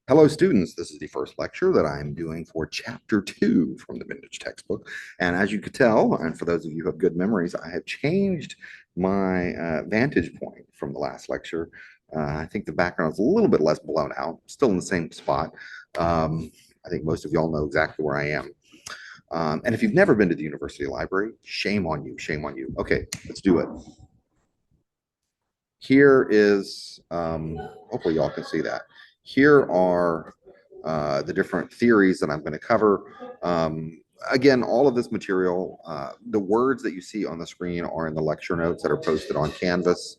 Hello, students. This is the first lecture that I'm doing for Chapter 2 from the Vintage textbook. And as you could tell, and for those of you who have good memories, I have changed my vantage point from the last lecture. I think the background is a little bit less blown out, still in the same spot. I think most of y'all know exactly where I am. And if you've never been to the university library, shame on you, shame on you. Okay, let's do it. Here is, hopefully y'all can see that. Here are the different theories that I'm going to cover. Again, all of this material, the words that you see on the screen are in the lecture notes that are posted on Canvas.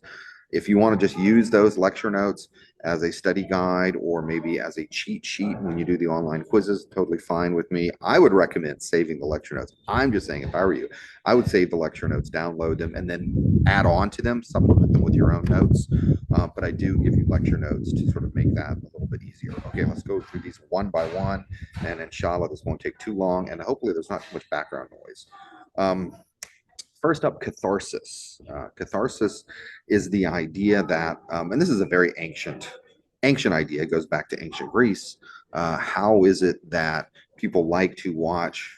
If you want to just use those lecture notes as a study guide or maybe as a cheat sheet when you do the online quizzes, totally fine with me. I would recommend saving the lecture notes. I'm just saying, if I were you, I would save the lecture notes, download them, and then add on to them, supplement them with your own notes. But I do give you lecture notes to sort of make that a little bit easier. Okay, let's go through these one by one, and inshallah, this won't take too long, and hopefully there's not too much background noise. First up, catharsis. Catharsis is the idea that, and this is a very ancient idea, it goes back to ancient Greece. How is it that people like to watch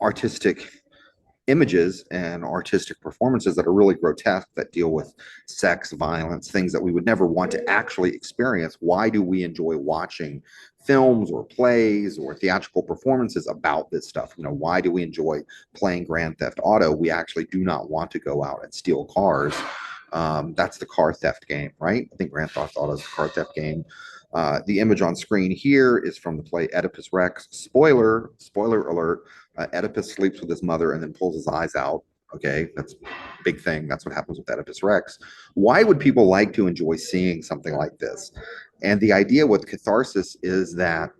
artistic images and artistic performances that are really grotesque, that deal with sex, violence, things that we would never want to actually experience? Why do we enjoy watching films or plays or theatrical performances about this stuff? Why do we enjoy playing Grand Theft Auto? We actually do not want to go out and steal cars. That's the car theft game, right? I think Grand Theft Auto is a car theft game. The image on screen here is from the play Oedipus Rex. Spoiler alert, Oedipus sleeps with his mother and then pulls his eyes out. Okay, that's a big thing. That's what happens with Oedipus Rex. Why would people like to enjoy seeing something like this? And the idea with catharsis is that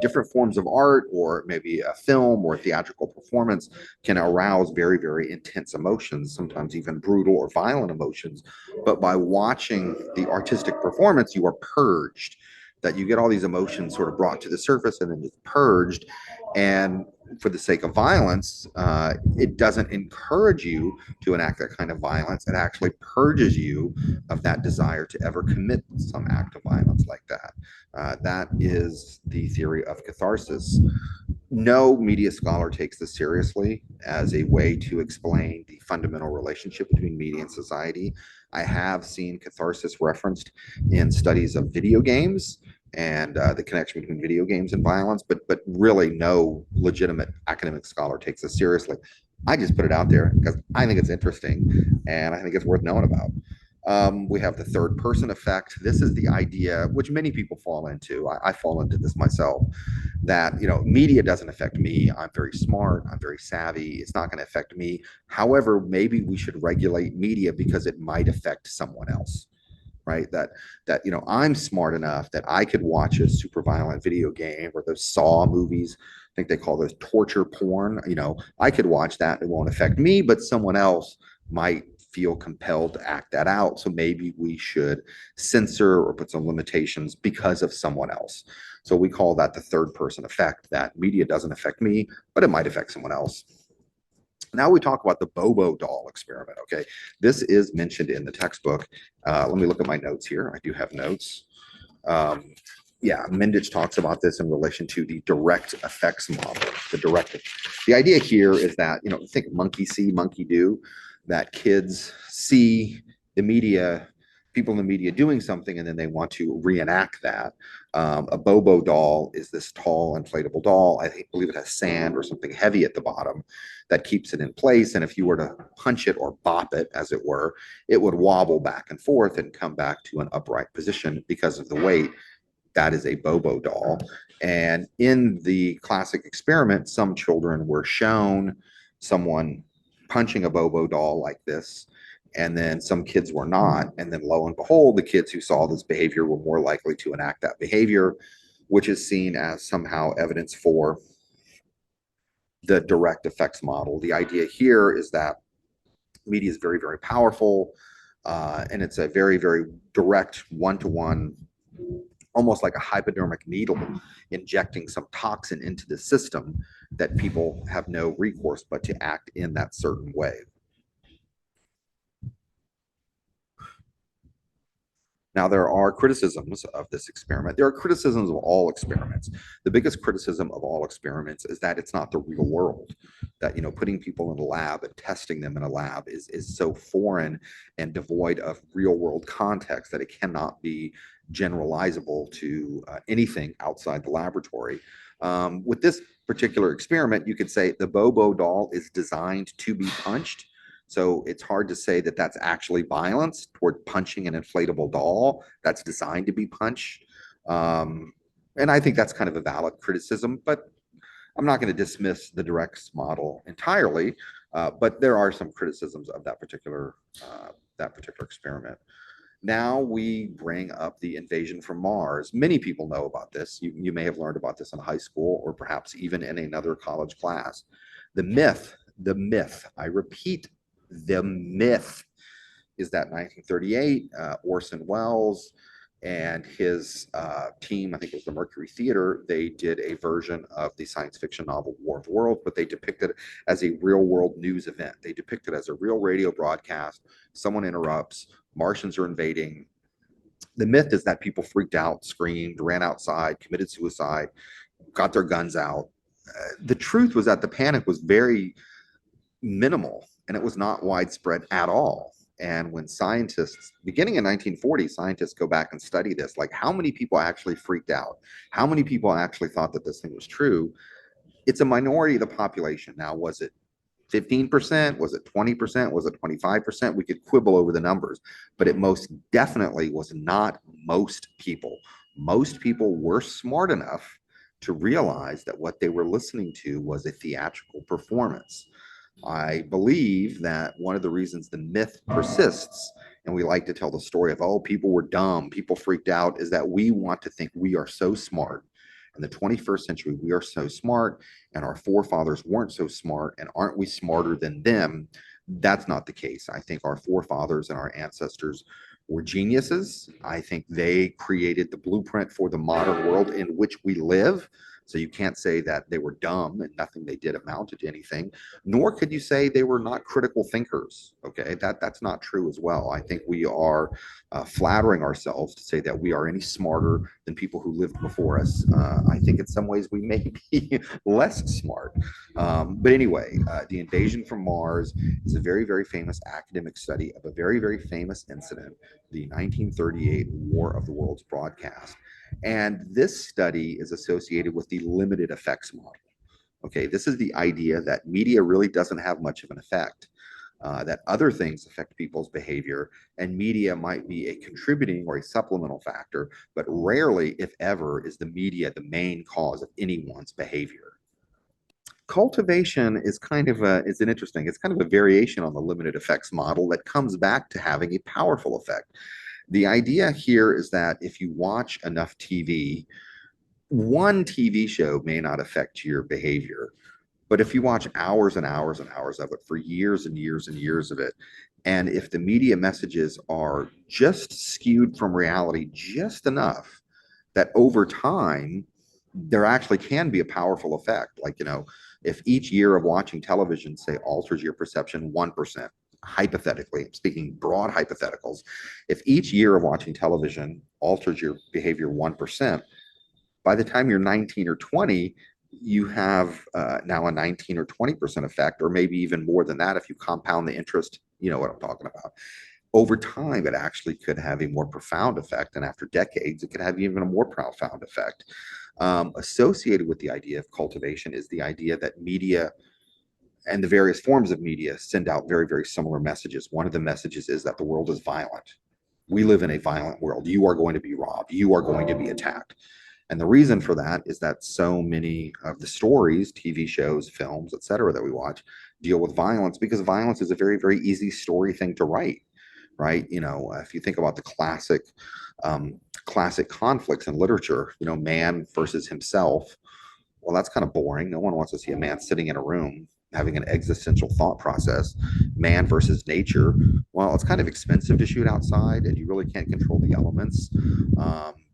different forms of art, or maybe a film or a theatrical performance, can arouse very, very intense emotions, sometimes even brutal or violent emotions. But by watching the artistic performance, you are purged, that you get all these emotions sort of brought to the surface and then just purged. And for the sake of violence, it doesn't encourage you to enact that kind of violence. It actually purges you of that desire to ever commit some act of violence like that. That is the theory of catharsis. No media scholar takes this seriously as a way to explain the fundamental relationship between media and society. I have seen catharsis referenced in studies of video games and the connection between video games and violence, but really no legitimate academic scholar takes this seriously. I just put it out there because I think it's interesting and I think it's worth knowing about. We have the third person effect. This is the idea which many people fall into. I fall into this myself, that media doesn't affect me. I'm very smart, I'm very savvy, it's not going to affect me. However, maybe we should regulate media because it might affect someone else, right? That I'm smart enough that I could watch a super violent video game or those Saw movies. I think they call those torture porn. I could watch that, it won't affect me, but someone else might feel compelled to act that out. So maybe we should censor or put some limitations because of someone else. So we call that the third person effect, that media doesn't affect me, but it might affect someone else. Now we talk about the Bobo doll experiment. Okay, this is mentioned in the textbook. Let me look at my notes here. I do have notes. Yeah, Mindich talks about this in relation to the direct effects model. The idea here is that, think monkey see, monkey do, that kids see the media, people in the media doing something, and then they want to reenact that. A Bobo doll is this tall inflatable doll. Believe it has sand or something heavy at the bottom that keeps it in place. And if you were to punch it or bop it, as it were, it would wobble back and forth and come back to an upright position because of the weight. That is a Bobo doll. And in the classic experiment, some children were shown someone punching a Bobo doll like this, and then some kids were not. And then lo and behold, the kids who saw this behavior were more likely to enact that behavior, which is seen as somehow evidence for the direct effects model. The idea here is that media is very, very powerful, and it's a very, very direct one-to-one, almost like a hypodermic needle, injecting some toxin into the system, that people have no recourse but to act in that certain way. Now, there are criticisms of this experiment. There are criticisms of all experiments. The biggest criticism of all experiments is that it's not the real world. That, putting people in a lab and testing them in a lab is so foreign and devoid of real world context that it cannot be generalizable to anything outside the laboratory. With this particular experiment, you could say the Bobo doll is designed to be punched, so it's hard to say that that's actually violence toward punching an inflatable doll that's designed to be punched. Um, and I think that's kind of a valid criticism, but I'm not going to dismiss the Directs model entirely. But there are some criticisms of that particular experiment. Now we bring up the invasion from Mars. Many people know about this. You may have learned about this in high school or perhaps even in another college class. The myth, I repeat, the myth is that 1938, Orson Welles and his team, I think it was the Mercury Theater, they did a version of the science fiction novel War of the Worlds, but they depicted it as a real world news event. They depicted it as a real radio broadcast. Someone interrupts, Martians are invading. The myth is that people freaked out, screamed, ran outside, committed suicide, got their guns out. The truth was that the panic was very minimal and it was not widespread at all. And when scientists, beginning in 1940, scientists go back and study this, like how many people actually freaked out? How many people actually thought that this thing was true? It's a minority of the population. Now, was it 15%? Was it 20%? Was it 25%? We could quibble over the numbers, but it most definitely was not most people. Most people were smart enough to realize that what they were listening to was a theatrical performance. I believe that one of the reasons the myth persists, and we like to tell the story of, oh, people were dumb, people freaked out, is that we want to think we are so smart. In the 21st century, we are so smart, and our forefathers weren't so smart, and aren't we smarter than them? That's not the case. I think our forefathers and our ancestors were geniuses. I think they created the blueprint for the modern world in which we live. So you can't say that they were dumb and nothing they did amounted to anything, nor could you say they were not critical thinkers. Okay, that's not true as well. I think we are flattering ourselves to say that we are any smarter than people who lived before us. I think in some ways we may be less smart. But anyway, the invasion from Mars is a very, very famous academic study of a very, very famous incident, the 1938 War of the Worlds broadcast. And this study is associated with the limited effects model. Okay, this is the idea that media really doesn't have much of an effect, that other things affect people's behavior, and media might be a contributing or a supplemental factor, but rarely, if ever, is the media the main cause of anyone's behavior. Cultivation is an interesting, it's kind of a variation on the limited effects model that comes back to having a powerful effect. The idea here is that if you watch enough TV, one TV show may not affect your behavior, but if you watch hours and hours and hours of it for years and years and years of it, and if the media messages are just skewed from reality just enough that over time, there actually can be a powerful effect. Like, if each year of watching television, say, alters your perception 1%, hypothetically, I'm speaking broad hypotheticals, if each year of watching television alters your behavior 1%, by the time you're 19 or 20, you have now a 19 or 20% effect, or maybe even more than that if you compound the interest. You know what I'm talking about. Over time, it actually could have a more profound effect. And after decades, it could have even a more profound effect. Associated with the idea of cultivation is the idea that media and the various forms of media send out very, very similar messages. One of the messages is that the world is violent. We live in a violent world. You are going to be robbed. You are going to be attacked. And the reason for that is that so many of the stories, TV shows, films, et cetera, that we watch deal with violence because violence is a very, very easy story thing to write, right? If you think about the classic conflicts in literature, man versus himself. Well, that's kind of boring. No one wants to see a man sitting in a room having an existential thought process. Man versus nature. Well, it's kind of expensive to shoot outside, and you really can't control the elements.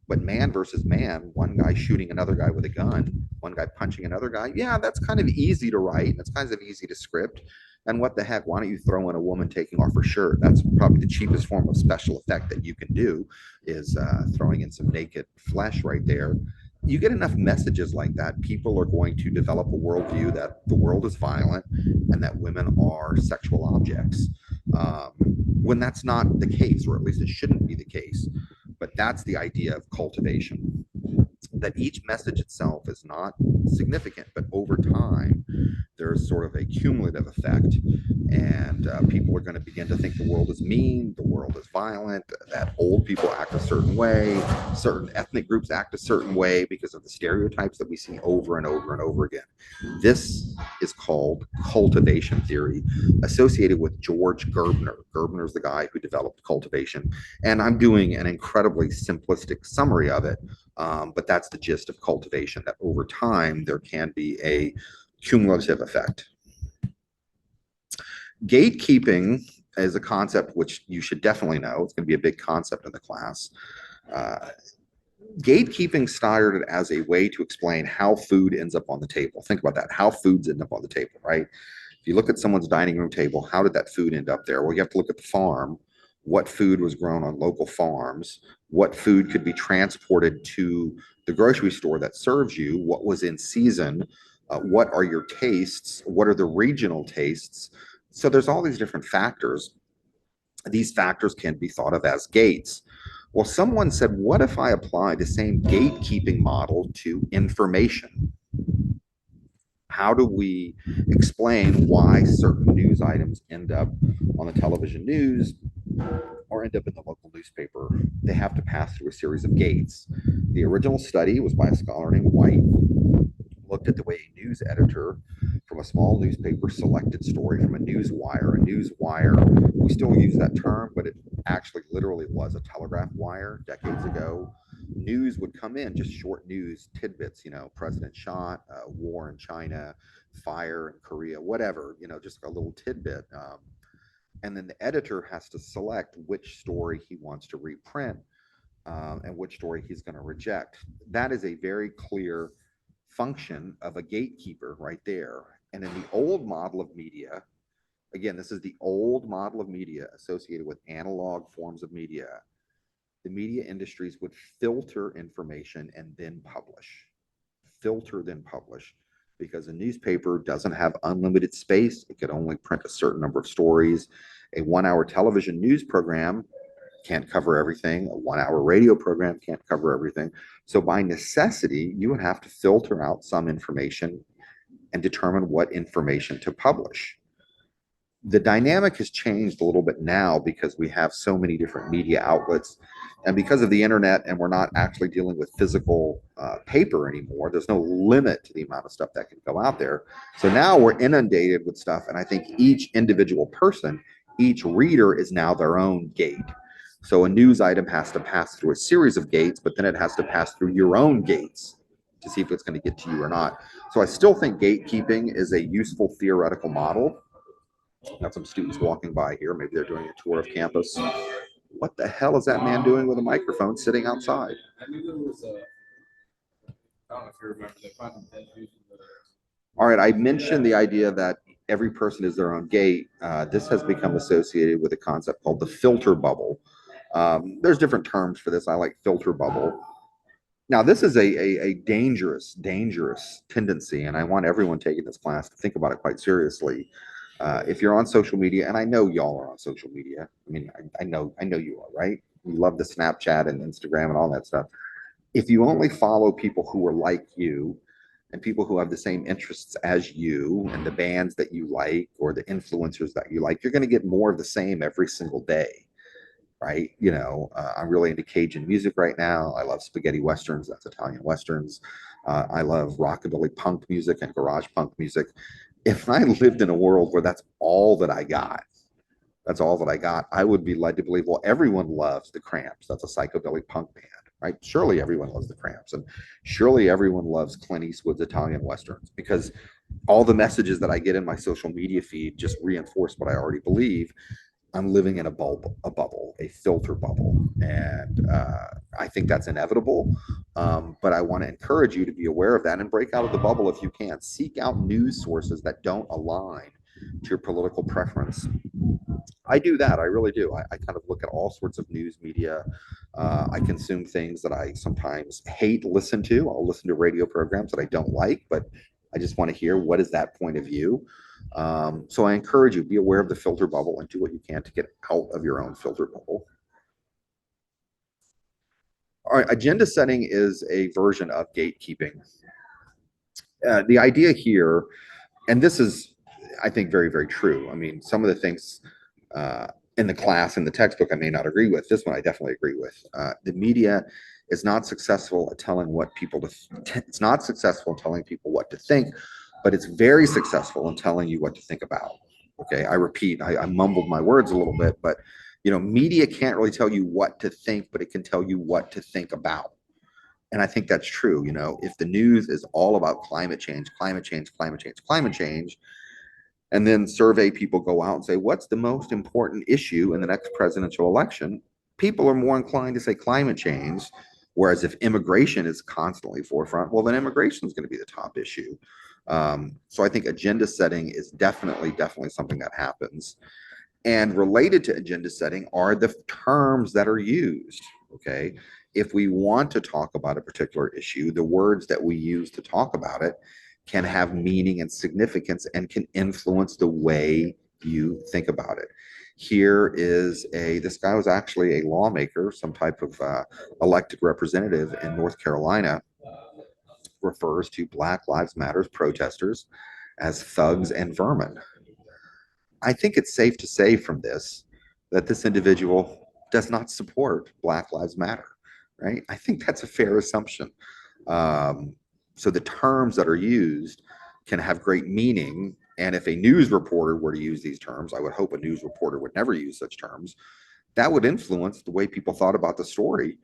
But man versus man, one guy shooting another guy with a gun, one guy punching another guy. Yeah, that's kind of easy to write. That's kind of easy to script. And what the heck? Why don't you throw in a woman taking off her shirt? That's probably the cheapest form of special effect that you can do, is throwing in some naked flesh right there. You get enough messages like that, people are going to develop a worldview that the world is violent and that women are sexual objects. When that's not the case, or at least it shouldn't be the case. But that's the idea of cultivation, that each message itself is not significant, but over time, there's sort of a cumulative effect, and people are going to begin to think the world is mean, the world is violent, that old people act a certain way, certain ethnic groups act a certain way because of the stereotypes that we see over and over and over again. This is called cultivation theory, associated with George Gerbner. Gerbner is the guy who developed cultivation, and I'm doing an incredibly simplistic summary of it, but that's the gist of cultivation, that over time there can be a cumulative effect. Gatekeeping is a concept which you should definitely know. It's going to be a big concept in the class. Uh, Gatekeeping started as a way to explain how food ends up on the table. Think about that, how foods end up on the table, right? If you look at someone's dining room table, how did that food end up there? Well, you have to look at the farm. What food was grown on local farms? What food could be transported to the grocery store that serves you? What was in season? What are your tastes? What are the regional tastes? So there's all these different factors. These factors can be thought of as gates. Well, someone said, what if I apply the same gatekeeping model to information? How do we explain why certain news items end up on the television news or end up in the local newspaper? They have to pass through a series of gates. The original study was by a scholar named White, looked at the way a news editor from a small newspaper selected story from a news wire. A news wire, we still use that term, but it actually literally was a telegraph wire decades ago. News would come in, just short news tidbits, president shot, war in China, fire in Korea, whatever, just a little tidbit. And then the editor has to select which story he wants to reprint, and which story he's going to reject. That is a very clear function of a gatekeeper right there. And in the old model of media, again, this is the old model of media associated with analog forms of media, the media industries would filter information and then publish. Filter, then publish. Because a newspaper doesn't have unlimited space. It could only print a certain number of stories. A 1 hour television news program can't cover everything. A 1 hour radio program can't cover everything. So by necessity, you would have to filter out some information and determine what information to publish. The dynamic has changed a little bit now because we have so many different media outlets, and because of the internet, and we're not actually dealing with physical paper anymore. There's no limit to the amount of stuff that can go out there. So now we're inundated with stuff, and I think each individual person, each reader is now their own gate. So a news item has to pass through a series of gates, but then it has to pass through your own gates to see if it's going to get to you or not. So I still think gatekeeping is a useful theoretical model. Got some students walking by here. Maybe they're doing a tour of campus. What the hell is that man doing with a microphone sitting outside? I knew there was a, I don't know if you remember the All right, I mentioned the idea that every person is their own gate. This has become associated with a concept called the filter bubble. There's different terms for this. I like filter bubble. Now, this is a dangerous tendency, and I want everyone taking this class to think about it quite seriously. If you're on social media, and I know y'all are on social media. I mean, I know you are, right? You love the Snapchat and Instagram and all that stuff. If you only follow people who are like you and people who have the same interests as you and the bands that you like or the influencers that you like, you're going to get more of the same every single day, right? I'm really into Cajun music right now. I love spaghetti westerns. That's Italian westerns. I love rockabilly punk music and garage punk music. If I lived in a world where that's all that I got, I would be led to believe, well, everyone loves the Cramps. That's a psychobilly punk band, right? Surely everyone loves the Cramps, and surely everyone loves Clint Eastwood's Italian westerns, because all the messages that I get in my social media feed just reinforce what I already believe. I'm living in a bubble, a filter bubble, and I think that's inevitable. But I want to encourage you to be aware of that and break out of the bubble if you can. Seek out news sources that don't align to your political preference. I do that. I really do. I kind of look at all sorts of news media. I consume things that I sometimes hate listen to. I'll listen to radio programs that I don't like, but I just want to hear what is that point of view. So I encourage you, be aware of the filter bubble and do what you can to get out of your own filter bubble. All right, agenda setting is a version of gatekeeping. The idea here, and this is, I think, very, very true. I mean, some of the things uh, in the class, in the textbook, I may not agree with. This one I definitely agree with. The media is not successful at telling what people to, it's not successful in telling people what to think, but it's very successful in telling you what to think about. Okay, I repeat, I mumbled my words a little bit, but media can't really tell you what to think, but it can tell you what to think about. And I think that's true. If the news is all about climate change, climate change, climate change, climate change, and then survey people go out and say, what's the most important issue in the next presidential election? People are more inclined to say climate change. Whereas if immigration is constantly forefront, well, then immigration is going to be the top issue. So I think agenda setting is definitely something that happens. And related to agenda setting are the terms that are used. Okay. If we want to talk about a particular issue, the words that we use to talk about it can have meaning and significance and can influence the way you think about it. Here is this guy was actually a lawmaker, some type of elected representative in North Carolina, refers to Black Lives Matter protesters as thugs and vermin. I think it's safe to say from this that this individual does not support Black Lives Matter, right? I think that's a fair assumption. So the terms that are used can have great meaning. And if a news reporter were to use these terms, I would hope a news reporter would never use such terms. That would influence the way people thought about the story.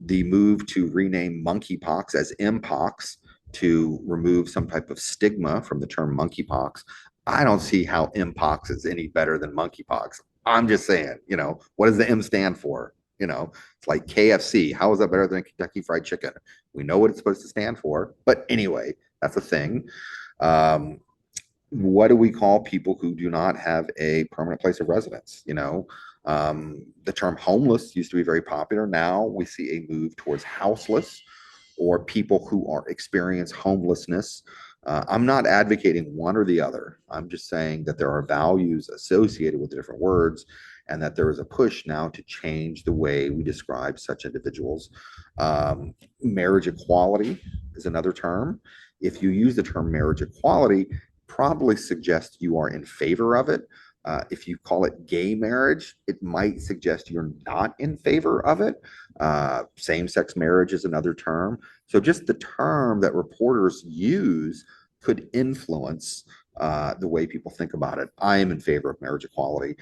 The move to rename monkeypox as mpox to remove some type of stigma from the term monkeypox. I don't see how mpox is any better than monkeypox. I'm just saying, what does the M stand for? It's like KFC. How is that better than Kentucky Fried Chicken? We know what it's supposed to stand for, but anyway, that's a thing. What do we call people who do not have a permanent place of residence? The term homeless used to be very popular. Now we see a move towards houseless or people who are experience homelessness. I'm not advocating one or the other. I'm just saying that there are values associated with the different words and that there is a push now to change the way we describe such individuals. Marriage equality is another term. If you use the term marriage equality, probably suggests you are in favor of it. If you call it gay marriage, it might suggest you're not in favor of it. Same-sex marriage is another term. So just the term that reporters use could influence the way people think about it. I am in favor of marriage equality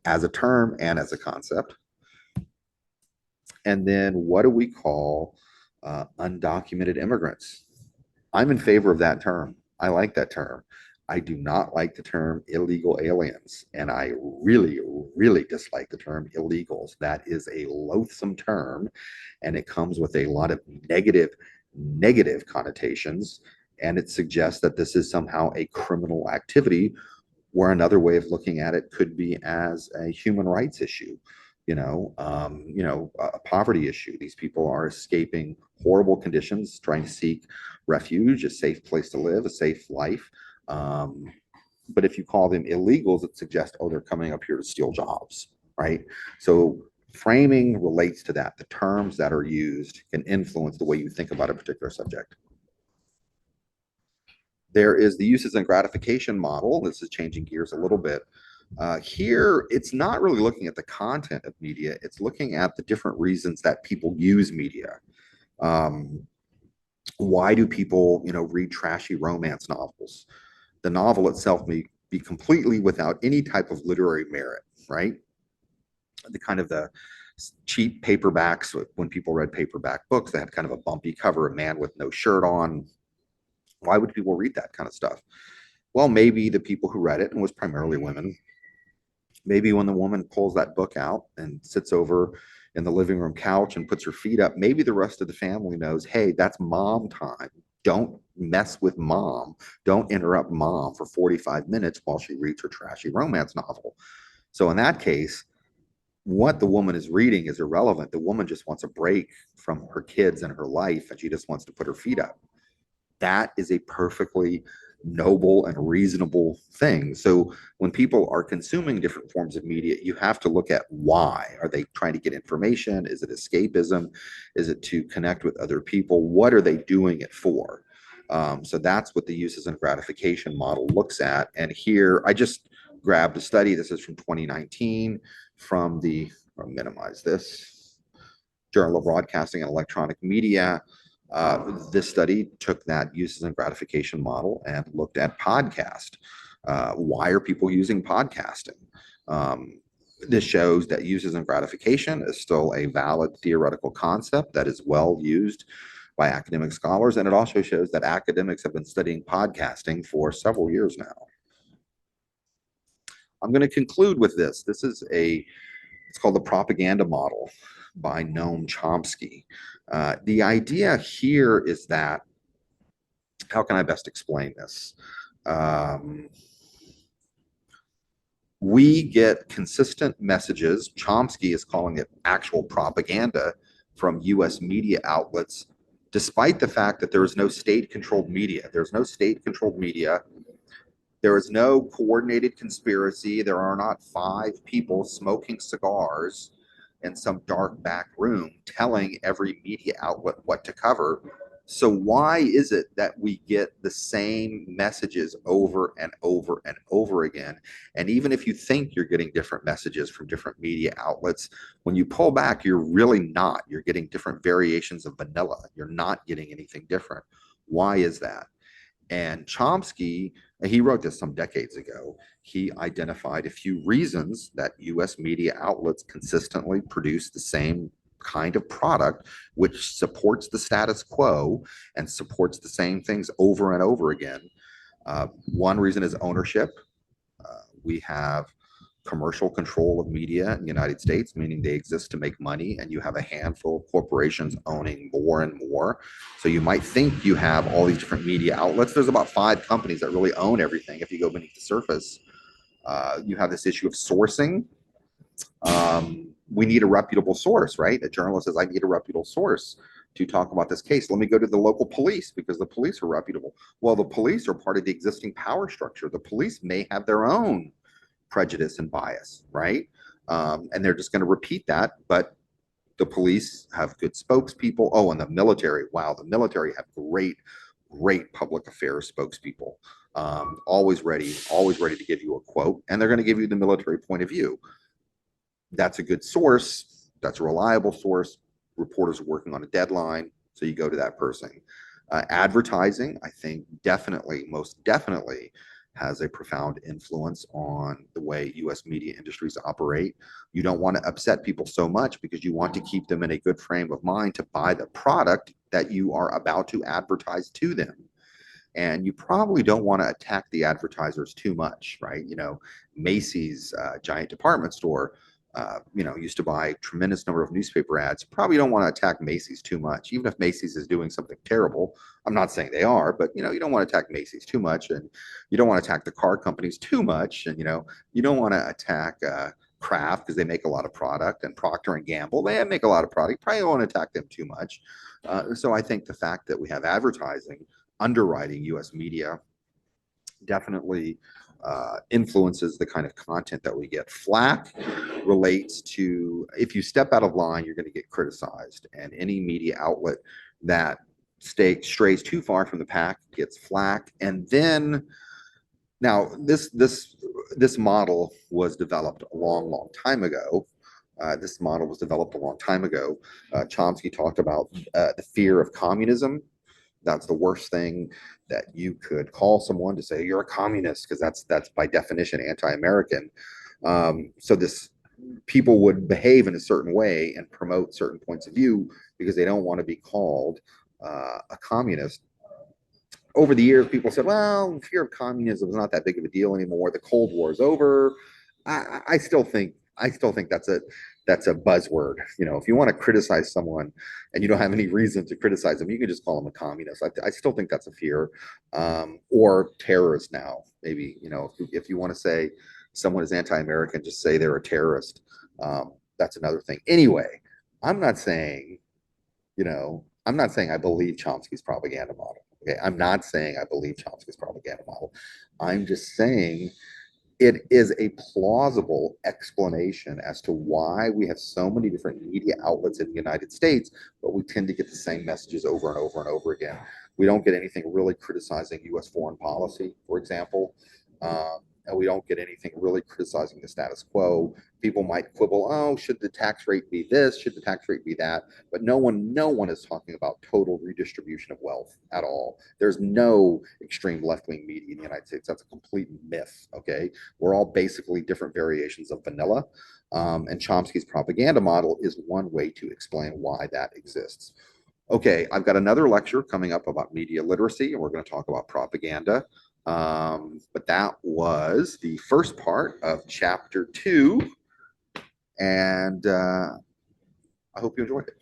as a term and as a concept. And then what do we call undocumented immigrants? I'm in favor of that term. I like that term. I do not like the term illegal aliens, and I really dislike the term illegals. That is a loathsome term, and it comes with a lot of negative connotations, and it suggests that this is somehow a criminal activity, where another way of looking at it could be as a human rights issue. A poverty issue. These people are escaping horrible conditions, trying to seek refuge, a safe place to live, a safe life. But if you call them illegals, it suggests, oh, they're coming up here to steal jobs, right? So framing relates to that. The terms that are used can influence the way you think about a particular subject. There is the uses and gratification model. This is changing gears a little bit. Here, it's not really looking at the content of media. It's looking at the different reasons that people use media. Why do people, read trashy romance novels? The novel itself may be completely without any type of literary merit, right? The cheap paperbacks, when people read paperback books, they had kind of a bumpy cover, a man with no shirt on. Why would people read that kind of stuff? Well, maybe the people who read it, and was primarily women, maybe when the woman pulls that book out and sits over in the living room couch and puts her feet up, maybe the rest of the family knows, hey, that's mom time. Don't mess with mom. Don't interrupt mom for 45 minutes while she reads her trashy romance novel. So in that case, what the woman is reading is irrelevant. The woman just wants a break from her kids and her life, and she just wants to put her feet up. That is a perfectly noble and reasonable thing. So when people are consuming different forms of media, you have to look at why. Are they trying to get information? Is it escapism? Is it to connect with other people? What are they doing it for? So that's what the uses and gratification model looks at. And here I just grabbed a study. This is from 2019 from the, I'll minimize this, Journal of Broadcasting and Electronic Media. This study took that uses and gratification model and looked at podcast. Why are people using podcasting? This shows that uses and gratification is still a valid theoretical concept that is well used by academic scholars. And it also shows that academics have been studying podcasting for several years now. I'm going to conclude with this. This is it's called the propaganda model by Noam Chomsky. The idea here is that, how can I best explain this? We get consistent messages. Chomsky is calling it actual propaganda from US media outlets, despite the fact that there is no state-controlled media. There's no state-controlled media. There is no coordinated conspiracy. There are not 5 people smoking cigars in some dark back room telling every media outlet what to cover. So why is it that we get the same messages over and over and over again? And even if you think you're getting different messages from different media outlets, when you pull back, you're really not. You're getting different variations of vanilla. You're not getting anything different. Why is that? And Chomsky, he wrote this some decades ago. He identified a few reasons that US media outlets consistently produce the same kind of product, which supports the status quo and supports the same things over and over again. One reason is ownership. We have commercial control of media in the United States, meaning they exist to make money, and you have a handful of corporations owning more and more. So you might think you have all these different media outlets. There's about 5 companies that really own everything if you go beneath the surface. You have this issue of sourcing. We need a reputable source, right? A journalist says, I need a reputable source to talk about this case. Let me go to the local police because the police are reputable. Well, the police are part of the existing power structure. The police may have their own prejudice and bias, right? And they're just going to repeat that. But the police have good spokespeople. Oh, and the military. Wow, the military have great public affairs spokespeople. Always ready to give you a quote, and they're going to give you the military point of view. That's a good source. That's a reliable source. Reporters are working on a deadline, so you go to that person. Advertising, I think, most definitely has a profound influence on the way US media industries operate. You don't want to upset people so much because you want to keep them in a good frame of mind to buy the product that you are about to advertise to them. And you probably don't want to attack the advertisers too much, right? Macy's, giant department store, used to buy a tremendous number of newspaper ads. Probably don't want to attack Macy's too much, even if Macy's is doing something terrible. I'm not saying they are, but you don't want to attack Macy's too much, and you don't want to attack the car companies too much, and you don't want to attack Kraft because they make a lot of product, and Procter and Gamble, they make a lot of product. Probably don't want to attack them too much. So I think the fact that we have advertising underwriting U.S. media definitely influences the kind of content that we get. Flack relates to, if you step out of line, you're going to get criticized, and any media outlet that strays too far from the pack gets flack. And then, now this model was developed a long time ago. Chomsky talked about the fear of communism. That's the worst thing that you could call someone, to say you're a communist, because that's by definition anti-American. So people would behave in a certain way and promote certain points of view because they don't want to be called a communist. Over the years, people said, well, fear of communism is not that big of a deal anymore. The Cold War is over. I still think that's that's a buzzword. If you want to criticize someone and you don't have any reason to criticize them, you can just call them a communist. I still think that's a fear, or terrorist now. Maybe, if you want to say someone is anti-American, just say they're a terrorist. That's another thing. Anyway, I'm not saying, I'm not saying I believe Chomsky's propaganda model. Okay, I'm not saying I believe Chomsky's propaganda model. I'm just saying it is a plausible explanation as to why we have so many different media outlets in the United States, but we tend to get the same messages over and over and over again. We don't get anything really criticizing U.S. foreign policy, for example. And we don't get anything really criticizing the status quo. People might quibble, oh, should the tax rate be this? Should the tax rate be that? But no one is talking about total redistribution of wealth at all. There's no extreme left-wing media in the United States. That's a complete myth. Okay, we're all basically different variations of vanilla. And Chomsky's propaganda model is one way to explain why that exists. Okay, I've got another lecture coming up about media literacy, and we're going to talk about propaganda. But that was the first part of chapter 2, and I hope you enjoyed it.